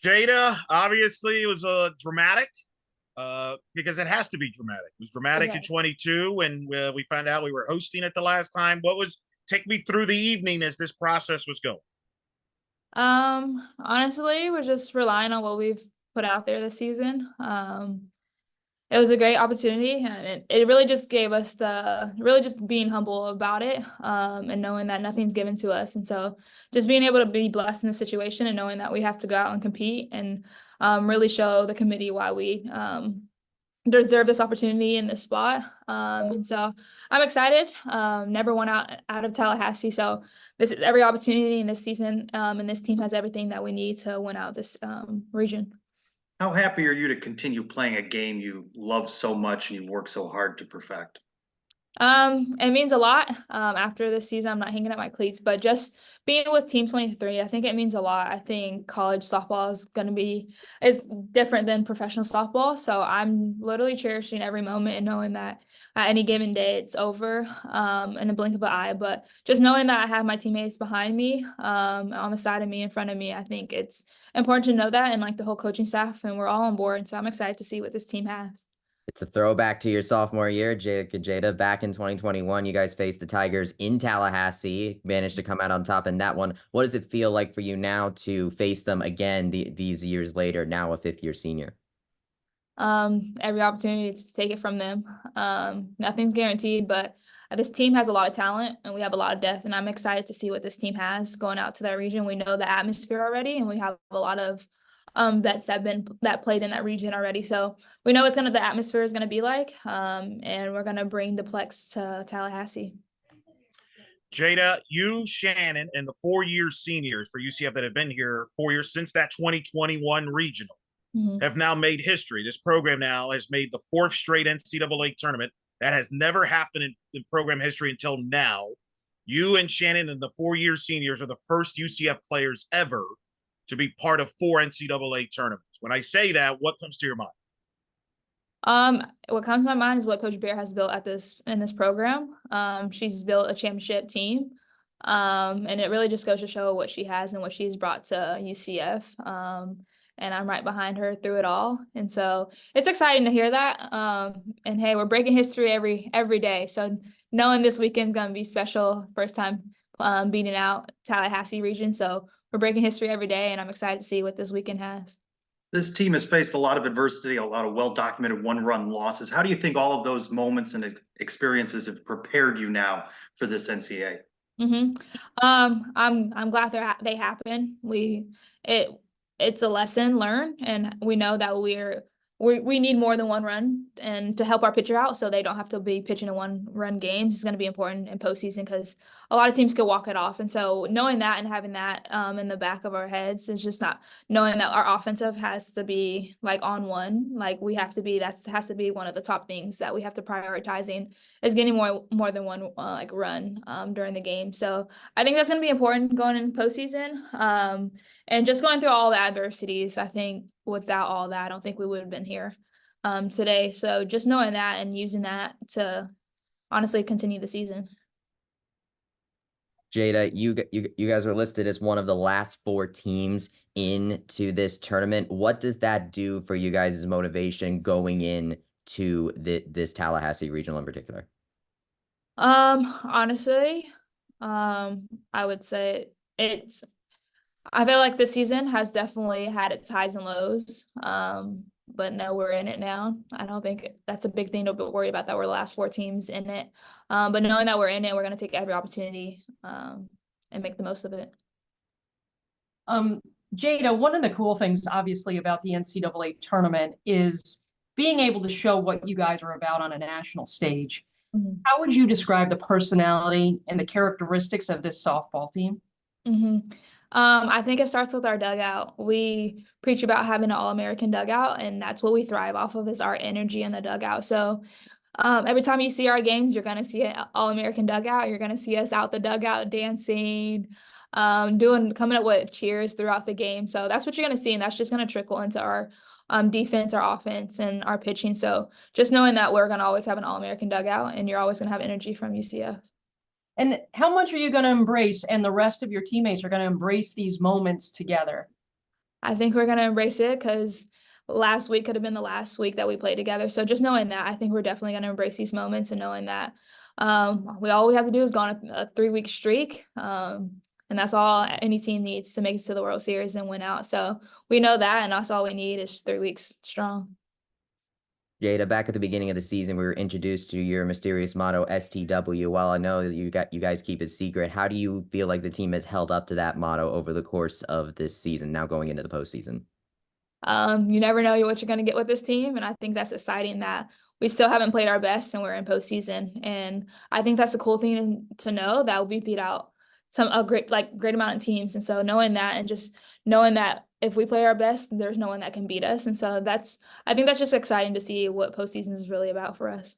Jada, obviously, it was dramatic because it has to be dramatic. It was dramatic in Okay. 22 when we found out we were hosting it the last time. Take me through the evening as this process was going? Honestly, we're just relying on what we've put out there this season. It was a great opportunity and it really just gave us really just being humble about it, and knowing that nothing's given to us. And so just being able to be blessed in the situation and knowing that we have to go out and compete and really show the committee why we deserve this opportunity in this spot. And so I'm excited. Never went out of Tallahassee, so this is every opportunity in this season, and this team has everything that we need to win out this region. How happy are you to continue playing a game you love so much and you work so hard to perfect? It means a lot. After this season, I'm not hanging up my cleats, but just being with Team 23, I think it means a lot. I think college softball is different than professional softball. So I'm literally cherishing every moment and knowing that at any given day it's over, in a blink of an eye. But just knowing that I have my teammates behind me, on the side of me, in front of me, I think it's important to know that, and like the whole coaching staff, and we're all on board. So I'm excited to see what this team has. It's a throwback to your sophomore year, Jada. Back in 2021, you guys faced the Tigers in Tallahassee, managed to come out on top in that one. What does it feel like for you now to face them again these years later, now a fifth-year senior? Every opportunity to take it from them. Nothing's guaranteed, but this team has a lot of talent and we have a lot of depth, and I'm excited to see what this team has going out to that region. We know the atmosphere already, and we have a lot of vets that played in that region already. So we know the atmosphere is gonna be like, and we're gonna bring the Plex to Tallahassee. Jada, you, Shannon, and the 4-year seniors for UCF that have been here 4 years since that 2021 regional Mhm. have now made history. This program now has made the 4th straight NCAA tournament. That has never happened in program history until now. You and Shannon and the 4-year seniors are the first UCF players ever to be part of 4 NCAA tournaments. When I say that, what comes to your mind? What comes to my mind is what Coach Bear has built in this program. She's built a championship team. And it really just goes to show what she has and what she's brought to UCF. And I'm right behind her through it all. And so it's exciting to hear that. And hey, we're breaking history every day. So knowing this weekend's gonna be special, first time beating out Tallahassee region. So we're breaking history every day, and I'm excited to see what this weekend has. This team has faced a lot of adversity, a lot of well-documented one-run losses. How do you think all of those moments and experiences have prepared you now for this NCAA? Mm-hmm. I'm glad they happen. It it's a lesson learned, and we know that we need more than one run and to help our pitcher out, so they don't have to be pitching a one-run games is going to be important in postseason because a lot of teams could walk it off. And so knowing that and having that in the back of our heads is just not knowing that our offensive has to be like on one, like we have to be. That has to be one of the top things that we have to prioritizing is getting more than one like run during the game. So I think that's going to be important going in postseason. And just going through all the adversities, I think without all that, I don't think we would have been here today. So just knowing that and using that to honestly continue the season. Jada, you guys were listed as one of the last 4 teams into this tournament. What does that do for you guys' motivation going in to this Tallahassee regional in particular? Honestly, I would say I feel like this season has definitely had its highs and lows. But no, we're in it now. I don't think that's a big thing to be worried about, that we're the last 4 teams in it. But knowing that we're in it, we're going to take every opportunity and make the most of it. Jada, one of the cool things, obviously, about the NCAA tournament is being able to show what you guys are about on a national stage. Mm-hmm. How would you describe the personality and the characteristics of this softball team? Mm-hmm. I think it starts with our dugout. We preach about having an all-American dugout, and that's what we thrive off of is our energy in the dugout. So every time you see our games, you're going to see an all-American dugout. You're going to see us out the dugout dancing, coming up with cheers throughout the game. So that's what you're going to see, and that's just going to trickle into our defense, our offense, and our pitching. So just knowing that we're going to always have an all-American dugout, and you're always going to have energy from UCF. And how much are you going to embrace, and the rest of your teammates are going to embrace these moments together? I think we're gonna embrace it because last week could have been the last week that we played together. So just knowing that, I think we're definitely gonna embrace these moments and knowing that all we have to do is go on a 3-week streak. And that's all any team needs to make it to the World Series and win out. So we know that, and that's all we need is 3 weeks strong. Jada, back at the beginning of the season, we were introduced to your mysterious motto, STW. While I know that you guys keep it secret, how do you feel like the team has held up to that motto over the course of this season, now going into the postseason? You never know what you're going to get with this team, and I think that's exciting that we still haven't played our best and we're in postseason. And I think that's a cool thing to know that we beat out a great amount of teams. And so knowing that and just knowing that if we play our best, there's no one that can beat us. And so I think that's just exciting to see what postseason is really about for us.